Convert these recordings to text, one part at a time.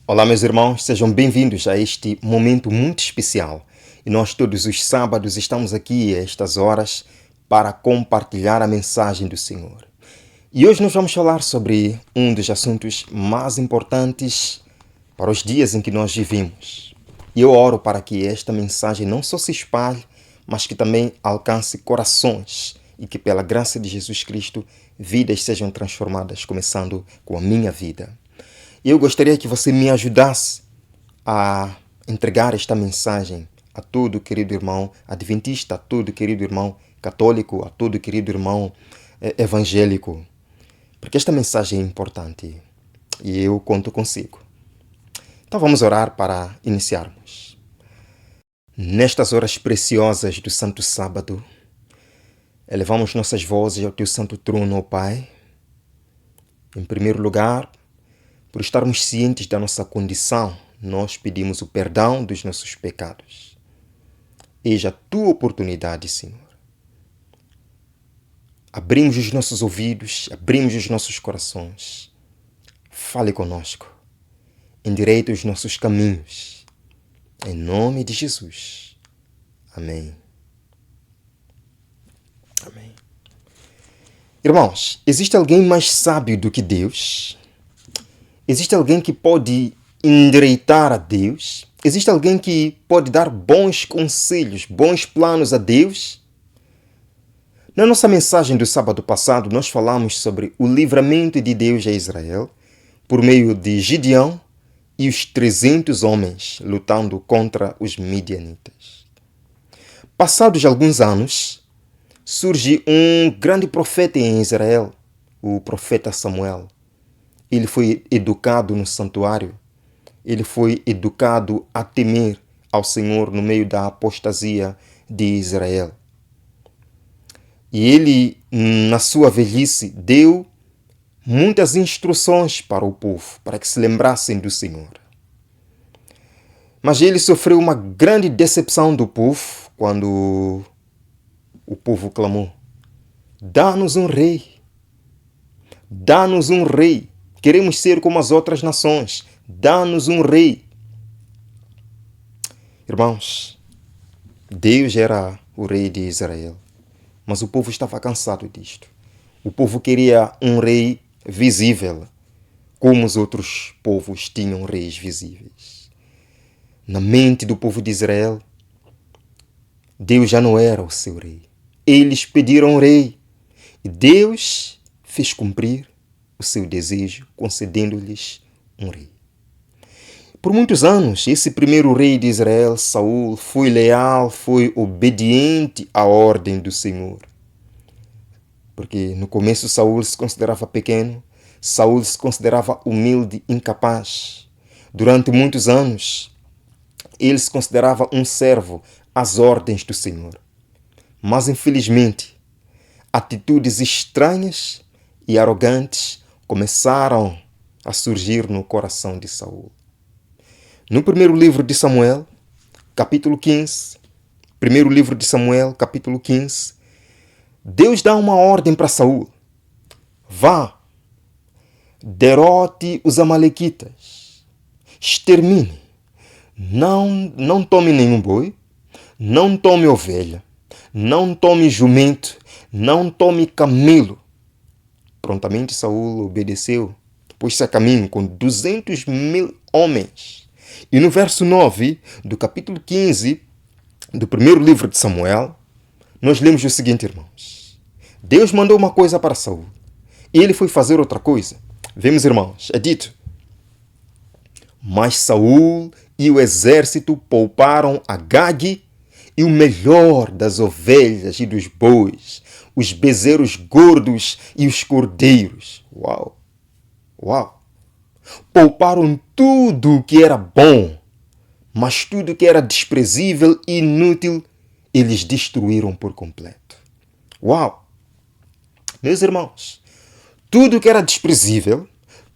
Olá, meus irmãos, sejam bem-vindos a este momento muito especial. E nós todos os sábados estamos aqui a estas horas para compartilhar a mensagem do Senhor. E hoje nós vamos falar sobre um dos assuntos mais importantes para os dias em que nós vivemos. E eu oro para que esta mensagem não só se espalhe, mas que também alcance corações e que pela graça de Jesus Cristo vidas sejam transformadas, começando com a minha vida. Eu gostaria que você me ajudasse a entregar esta mensagem a todo querido irmão adventista, a todo querido irmão católico, a todo querido irmão evangélico, porque esta mensagem é importante e eu conto consigo. Então vamos orar para iniciarmos. Nestas horas preciosas do Santo Sábado, elevamos nossas vozes ao Teu Santo Trono, ó Pai. Em primeiro lugar, por estarmos cientes da nossa condição, nós pedimos o perdão dos nossos pecados. Eis a Tua oportunidade, Senhor. Abrimos os nossos ouvidos, abrimos os nossos corações. Fale conosco. Endireita os nossos caminhos. Em nome de Jesus. Amém. Amém. Irmãos, existe alguém mais sábio do que Deus? Existe alguém que pode endireitar a Deus? Existe alguém que pode dar bons conselhos, bons planos a Deus? Na nossa mensagem do sábado passado, nós falamos sobre o livramento de Deus a Israel por meio de Gideão e os 300 homens lutando contra os midianitas. Passados alguns anos, surge um grande profeta em Israel, o profeta Samuel. Ele foi educado no santuário. Ele foi educado a temer ao Senhor no meio da apostasia de Israel. E ele, na sua velhice, deu muitas instruções para o povo, para que se lembrassem do Senhor. Mas ele sofreu uma grande decepção do povo quando o povo clamou: dá-nos um rei. Dá-nos um rei. Queremos ser como as outras nações. Dá-nos um rei. Irmãos, Deus era o rei de Israel, mas o povo estava cansado disto. O povo queria um rei visível, como os outros povos tinham reis visíveis. Na mente do povo de Israel, Deus já não era o seu rei. Eles pediram um rei e Deus fez cumprir o seu desejo, concedendo-lhes um rei. Por muitos anos, esse primeiro rei de Israel, Saul, foi leal, foi obediente à ordem do Senhor. Porque no começo Saul se considerava pequeno, Saul se considerava humilde, incapaz. Durante muitos anos, ele se considerava um servo às ordens do Senhor. Mas, infelizmente, atitudes estranhas e arrogantes começaram a surgir no coração de Saul. No primeiro livro de Samuel, capítulo 15, primeiro livro de Samuel, capítulo 15, Deus dá uma ordem para Saul: vá, derrote os amalequitas, extermine, não tome nenhum boi, não tome ovelha, não tome jumento, não tome camelo. Prontamente Saul obedeceu, pôs-se a caminho com 200.000 homens. E no verso 9 do capítulo 15 do primeiro livro de Samuel, nós lemos o seguinte, irmãos. Deus mandou uma coisa para Saul e ele foi fazer outra coisa. Vemos, irmãos, é dito: mas Saul e o exército pouparam Agag e o melhor das ovelhas e dos bois, os bezerros gordos e os cordeiros. Uau! Uau! Pouparam tudo o que era bom, mas tudo que era desprezível e inútil, eles destruíram por completo. Uau! Meus irmãos, tudo que era desprezível,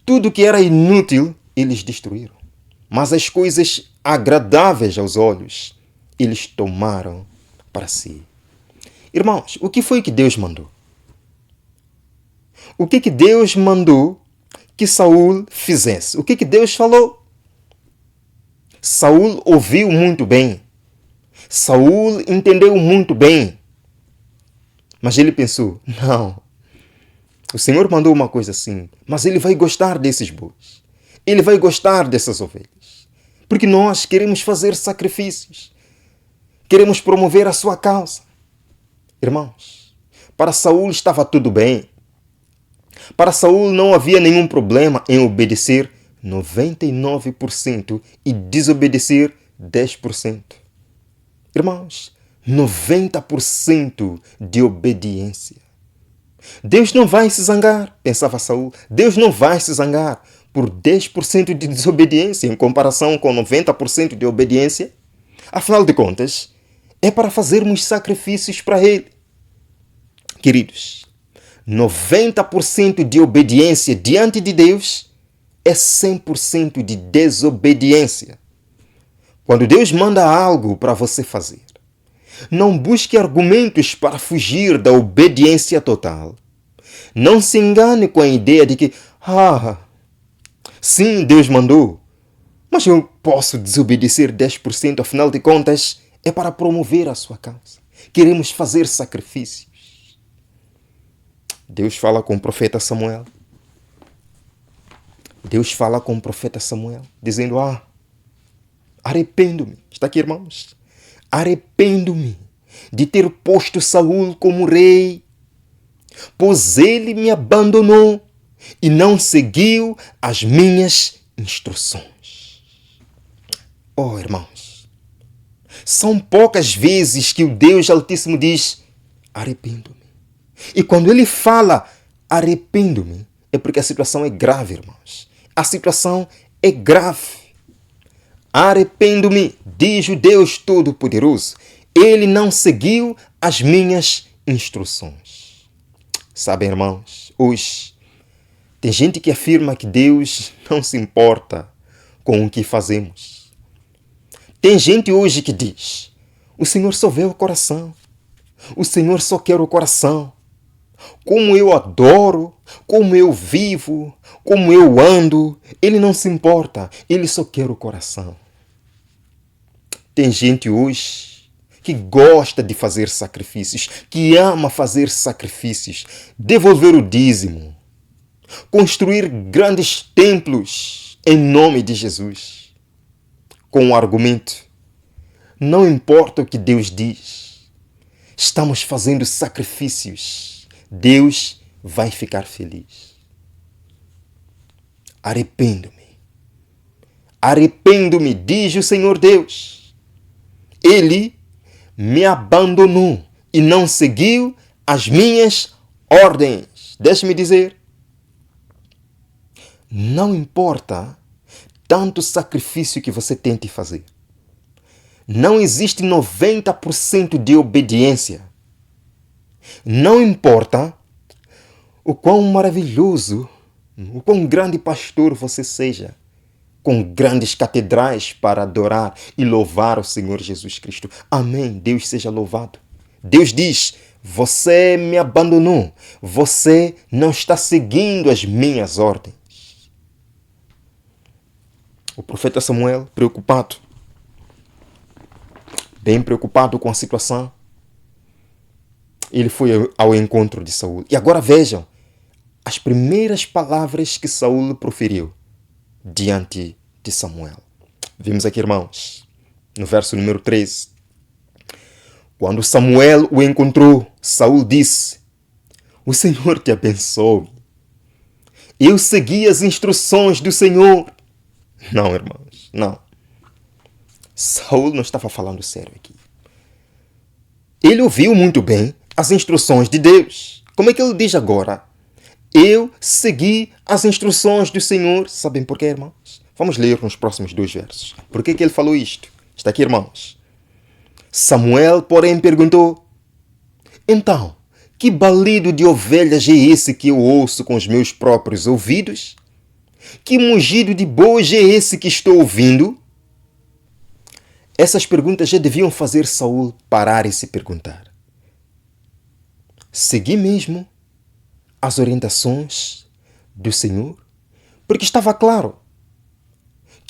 tudo que era inútil, eles destruíram. Mas as coisas agradáveis aos olhos, eles tomaram para si. Irmãos, o que foi que Deus mandou? O que Deus mandou que Saul fizesse? O que Deus falou? Saul ouviu muito bem. Saul entendeu muito bem. Mas ele pensou, não, o Senhor mandou uma coisa assim, mas ele vai gostar desses bois. Ele vai gostar dessas ovelhas. Porque nós queremos fazer sacrifícios. Queremos promover a sua causa. Irmãos, para Saul estava tudo bem. Para Saul não havia nenhum problema em obedecer 99% e desobedecer 10%. Irmãos, 90% de obediência. Deus não vai se zangar, pensava Saul. Deus não vai se zangar por 10% de desobediência em comparação com 90% de obediência. Afinal de contas, é para fazermos sacrifícios para Ele. Queridos, 90% de obediência diante de Deus é 100% de desobediência. Quando Deus manda algo para você fazer, não busque argumentos para fugir da obediência total. Não se engane com a ideia de que, sim, Deus mandou, mas eu posso desobedecer 10%, afinal de contas, é para promover a sua causa. Queremos fazer sacrifícios. Deus fala com o profeta Samuel. Deus fala com o profeta Samuel, dizendo, arrependo-me. Está aqui, irmãos. Arrependo-me de ter posto Saul como rei, pois ele me abandonou e não seguiu as minhas instruções. Oh, irmãos, são poucas vezes que o Deus Altíssimo diz, arrependo-me. E quando ele fala, arrependo-me, é porque a situação é grave, irmãos. A situação é grave. Arrependo-me, diz o Deus Todo-Poderoso. Ele não seguiu as minhas instruções. Sabem, irmãos, hoje tem gente que afirma que Deus não se importa com o que fazemos. Tem gente hoje que diz, o Senhor só vê o coração. O Senhor só quer o coração. Como eu adoro, como eu vivo, como eu ando, Ele não se importa, Ele só quer o coração. Tem gente hoje que gosta de fazer sacrifícios, que ama fazer sacrifícios, devolver o dízimo, construir grandes templos em nome de Jesus, com o argumento, não importa o que Deus diz, estamos fazendo sacrifícios. Deus vai ficar feliz. Arrependo-me. Arrependo-me, diz o Senhor Deus. Ele me abandonou e não seguiu as minhas ordens. Deixe-me dizer. Não importa tanto sacrifício que você tente fazer. Não existe 90% de obediência. Não importa o quão maravilhoso, o quão grande pastor você seja, com grandes catedrais para adorar e louvar o Senhor Jesus Cristo. Amém. Deus seja louvado. Deus diz, você me abandonou, você não está seguindo as minhas ordens. O profeta Samuel, preocupado, bem preocupado com a situação, ele foi ao encontro de Saul. E agora vejam as primeiras palavras que Saul proferiu diante de Samuel. Vimos aqui, irmãos, no verso número 13. Quando Samuel o encontrou, Saul disse, o Senhor te abençoe. Eu segui as instruções do Senhor. Não, irmãos, não. Saul não estava falando sério aqui. Ele ouviu muito bem as instruções de Deus. Como é que ele diz agora? Eu segui as instruções do Senhor. Sabem por quê, irmãos? Vamos ler nos próximos 2 versos. Por que ele falou isto? Está aqui, irmãos. Samuel, porém, perguntou, então, que balido de ovelhas é esse que eu ouço com os meus próprios ouvidos? Que mugido de bois é esse que estou ouvindo? Essas perguntas já deviam fazer Saul parar e se perguntar. Segui mesmo as orientações do Senhor? Porque estava claro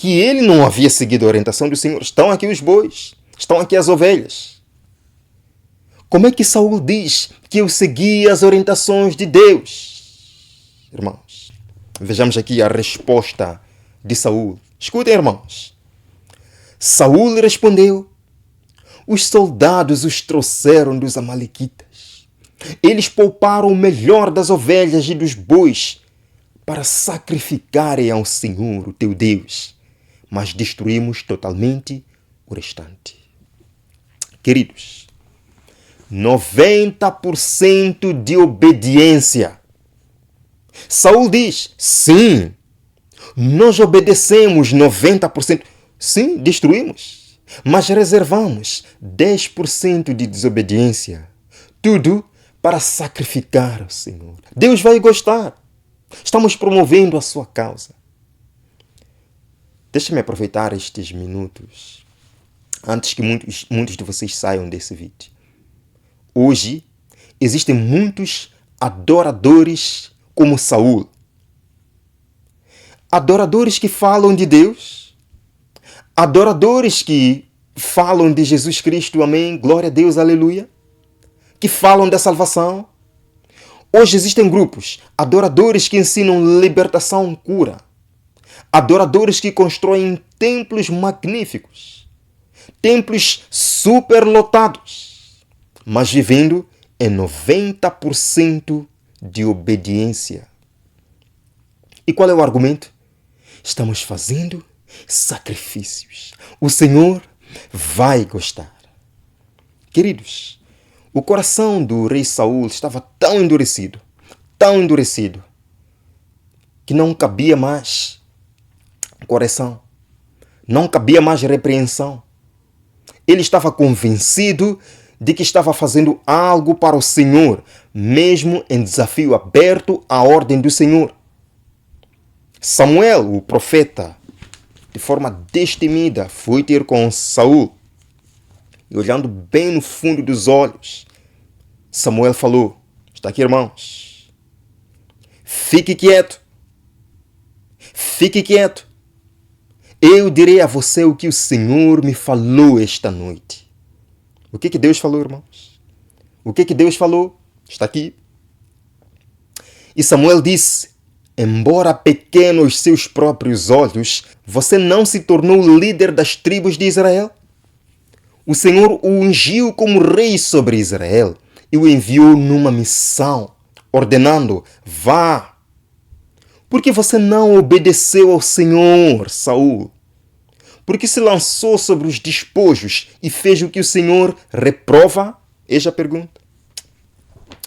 que ele não havia seguido a orientação do Senhor. Estão aqui os bois, estão aqui as ovelhas. Como é que Saul diz que eu segui as orientações de Deus? Irmãos, vejamos aqui a resposta de Saul. Escutem, irmãos. Saul respondeu: os soldados os trouxeram dos amalequitas. Eles pouparam o melhor das ovelhas e dos bois para sacrificarem ao Senhor, o teu Deus, mas destruímos totalmente o restante. Queridos, 90% de obediência. Saul diz: sim, nós obedecemos 90%. Sim, destruímos, mas reservamos 10% de desobediência. Tudo para sacrificar ao Senhor. Deus vai gostar. Estamos promovendo a sua causa. Deixa-me aproveitar estes minutos antes que muitos de vocês saiam desse vídeo. Hoje, existem muitos adoradores como Saul. Adoradores que falam de Deus. Adoradores que falam de Jesus Cristo, amém, glória a Deus, aleluia. Que falam da salvação. Hoje existem grupos, adoradores que ensinam libertação, cura. Adoradores que constroem templos magníficos. Templos superlotados. Mas vivendo em 90% de obediência. E qual é o argumento? Estamos fazendo sacrifícios. O Senhor vai gostar. Queridos, o coração do rei Saul estava tão endurecido, que não cabia mais correção, não cabia mais repreensão. Ele estava convencido de que estava fazendo algo para o Senhor, mesmo em desafio aberto à ordem do Senhor. Samuel, o profeta, de forma destemida, foi ter com Saul. E olhando bem no fundo dos olhos, Samuel falou: está aqui, irmãos. Fique quieto. Fique quieto. Eu direi a você o que o Senhor me falou esta noite. O que Deus falou, irmãos? O que Deus falou? Está aqui. E Samuel disse: embora pequeno aos seus próprios olhos, você não se tornou líder das tribos de Israel? O Senhor o ungiu como rei sobre Israel e o enviou numa missão, ordenando: vá. Por que você não obedeceu ao Senhor, Saul? Porque se lançou sobre os despojos e fez o que o Senhor reprova? Eis a pergunta.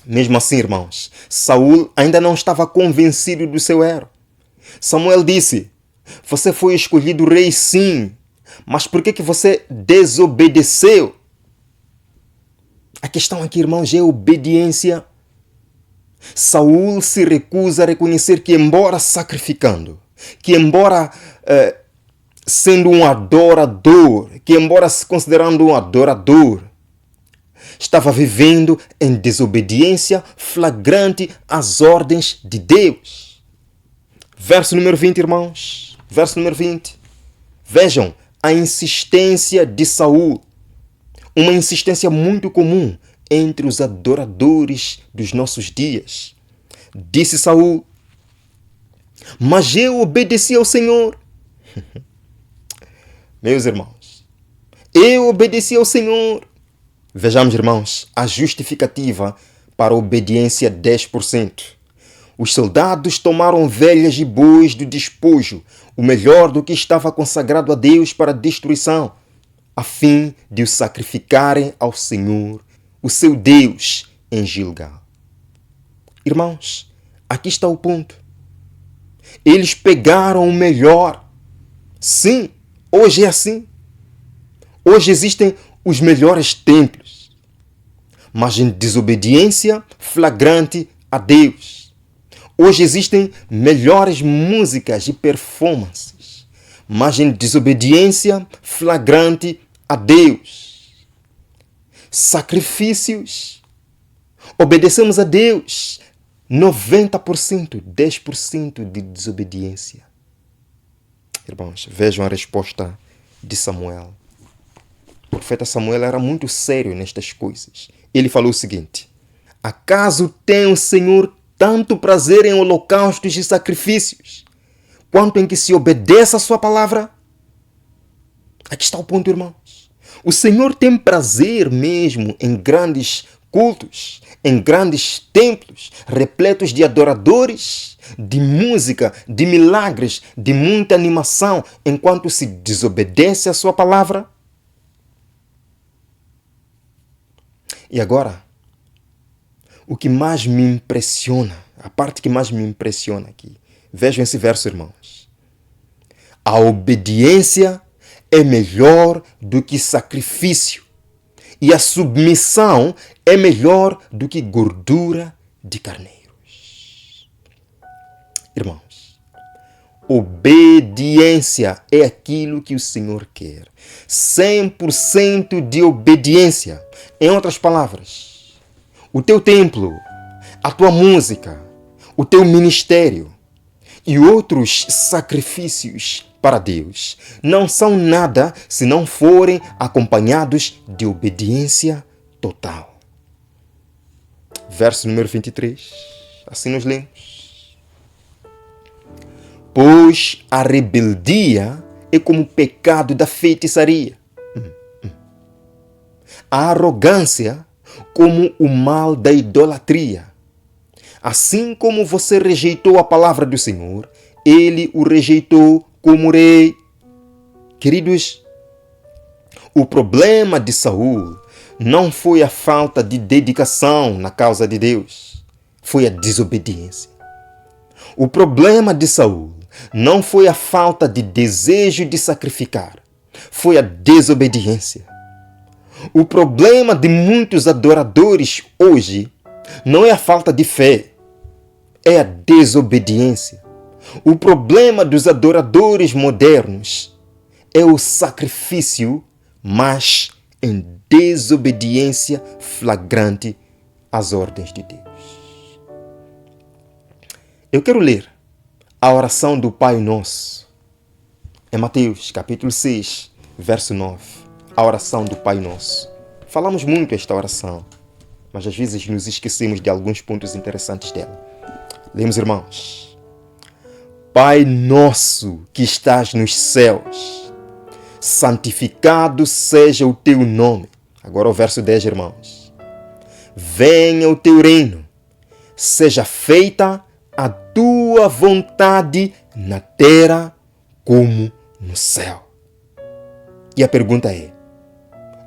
Mesmo assim, irmãos, Saul ainda não estava convencido do seu erro. Samuel disse: você foi escolhido rei, sim, mas por que você desobedeceu? A questão aqui, irmãos, é obediência. Saul se recusa a reconhecer que, embora sacrificando, que embora sendo um adorador, que embora se considerando um adorador, estava vivendo em desobediência flagrante às ordens de Deus. Verso número 20, irmãos. Verso número 20. Vejam a insistência de Saul. Uma insistência muito comum entre os adoradores dos nossos dias. Disse Saul: mas eu obedeci ao Senhor. Meus irmãos, eu obedeci ao Senhor. Vejamos, irmãos, a justificativa para a obediência 10%. Os soldados tomaram ovelhas e bois do despojo, o melhor do que estava consagrado a Deus para a destruição, a fim de o sacrificarem ao Senhor, o seu Deus, em Gilgal. Irmãos, aqui está o ponto. Eles pegaram o melhor. Sim, hoje é assim. Hoje existem os melhores templos, mas em desobediência flagrante a Deus. Hoje existem melhores músicas e performances, mas em desobediência flagrante a Deus. Sacrifícios. Obedecemos a Deus. 90%, 10% de desobediência. Irmãos, vejam a resposta de Samuel. O profeta Samuel era muito sério nestas coisas. Ele falou o seguinte: acaso tem o Senhor tanto prazer em holocaustos e sacrifícios, quanto em que se obedeça a sua palavra? Aqui está o ponto, irmãos. O Senhor tem prazer mesmo em grandes cultos, em grandes templos, repletos de adoradores, de música, de milagres, de muita animação, enquanto se desobedece à sua palavra? E agora, o que mais me impressiona, a parte que mais me impressiona aqui, vejam esse verso, irmãos. A obediência é melhor do que sacrifício, e a submissão é melhor do que gordura de carneiros. Irmãos, obediência é aquilo que o Senhor quer. 100% de obediência. Em outras palavras, o teu templo, a tua música, o teu ministério e outros sacrifícios para Deus não são nada se não forem acompanhados de obediência total. Verso número 23. Assim nos lemos. Pois a rebeldia é como o pecado da feitiçaria. A arrogância como o mal da idolatria. Assim como você rejeitou a palavra do Senhor, ele o rejeitou como rei. Queridos, o problema de Saul não foi a falta de dedicação na causa de Deus, foi a desobediência. O problema de Saul não foi a falta de desejo de sacrificar, foi a desobediência. O problema de muitos adoradores hoje não é a falta de fé, é a desobediência. O problema dos adoradores modernos é o sacrifício, mas em desobediência flagrante às ordens de Deus. Eu quero ler a oração do Pai Nosso. É Mateus, capítulo 6, verso 9. A oração do Pai Nosso. Falamos muito esta oração, mas às vezes nos esquecemos de alguns pontos interessantes dela. Lemos, irmãos. Pai nosso que estás nos céus, santificado seja o teu nome. Agora o verso 10, irmãos. Venha o teu reino, seja feita a tua vontade na terra como no céu. E a pergunta é: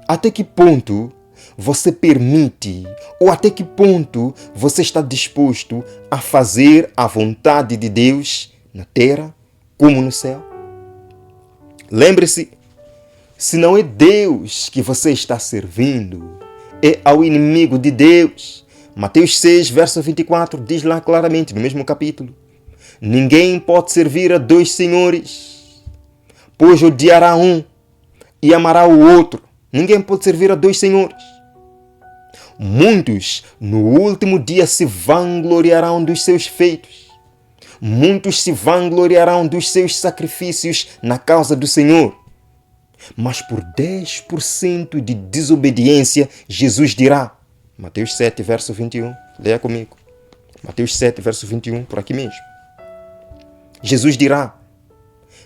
até que ponto você permite ou até que ponto você está disposto a fazer a vontade de Deus na terra como no céu? Lembre-se, se não é Deus que você está servindo, é ao inimigo de Deus. Mateus 6, verso 24, diz lá claramente, no mesmo capítulo: ninguém pode servir a dois senhores, pois odiará um e amará o outro. Ninguém pode servir a dois senhores. Muitos no último dia se vangloriarão dos seus feitos. Muitos se vangloriarão dos seus sacrifícios na causa do Senhor. Mas por 10% de desobediência, Jesus dirá, Mateus 7, verso 21, leia comigo. Mateus 7, verso 21, por aqui mesmo. Jesus dirá: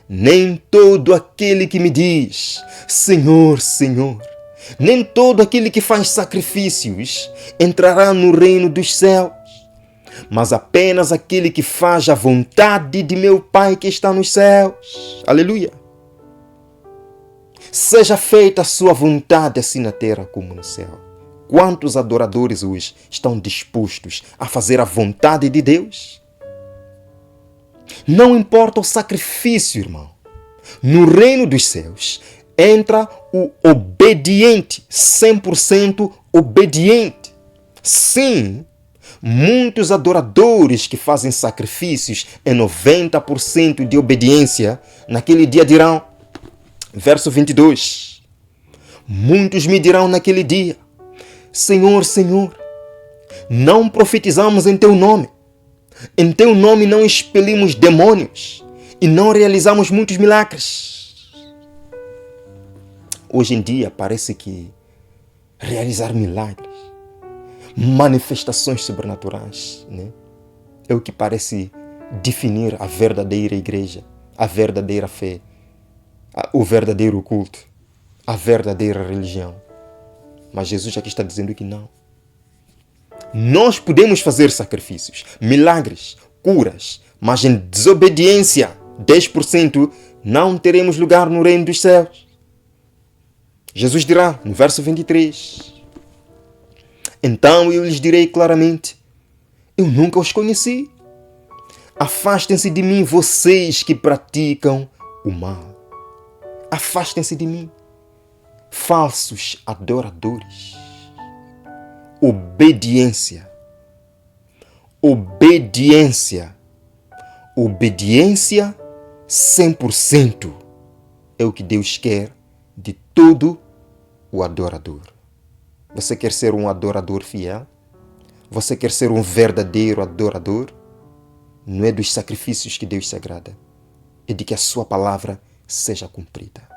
nem todo aquele que me diz, Senhor, Senhor, nem todo aquele que faz sacrifícios entrará no reino dos céus, mas apenas aquele que faz a vontade de meu Pai que está nos céus. Aleluia! Seja feita a sua vontade assim na terra como no céu. Quantos adoradores hoje estão dispostos a fazer a vontade de Deus? Não importa o sacrifício, irmão. No reino dos céus entra o obediente, 100% obediente. Sim, muitos adoradores que fazem sacrifícios em 90% de obediência, naquele dia dirão, verso 22, muitos me dirão naquele dia, Senhor, Senhor, não profetizamos em teu nome não expelimos demônios, e não realizamos muitos milagres. Hoje em dia parece que realizar milagres, manifestações sobrenaturais, né, é o que parece definir a verdadeira igreja, a verdadeira fé, o verdadeiro culto, a verdadeira religião. Mas Jesus aqui está dizendo que não. Nós podemos fazer sacrifícios, milagres, curas, mas em desobediência, 10%, não teremos lugar no reino dos céus. Jesus dirá, no verso 23, então eu lhes direi claramente, eu nunca os conheci. Afastem-se de mim, vocês que praticam o mal. Afastem-se de mim, falsos adoradores. Obediência. Obediência. Obediência 100% é o que Deus quer de todo o adorador. Você quer ser um adorador fiel? Você quer ser um verdadeiro adorador? Não é dos sacrifícios que Deus se agrada, é de que a sua palavra seja cumprida.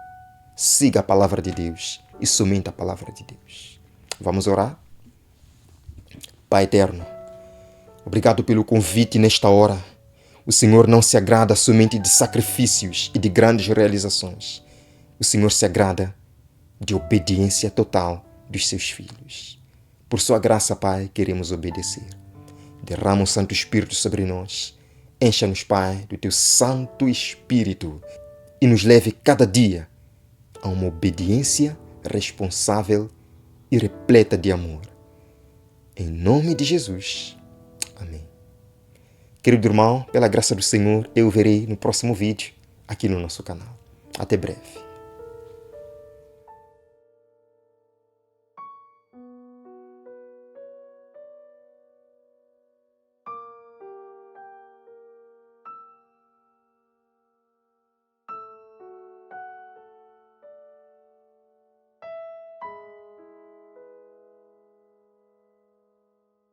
Siga a palavra de Deus e somente a palavra de Deus. Vamos orar? Pai eterno, obrigado pelo convite nesta hora. O Senhor não se agrada somente de sacrifícios e de grandes realizações. O Senhor se agrada de obediência total dos seus filhos. Por sua graça, Pai, queremos obedecer. Derrama o Santo Espírito sobre nós. Encha-nos, Pai, do Teu Santo Espírito e nos leve cada dia a uma obediência responsável e repleta de amor. Em nome de Jesus. Amém. Querido irmão, pela graça do Senhor, eu verei no próximo vídeo aqui no nosso canal. Até breve.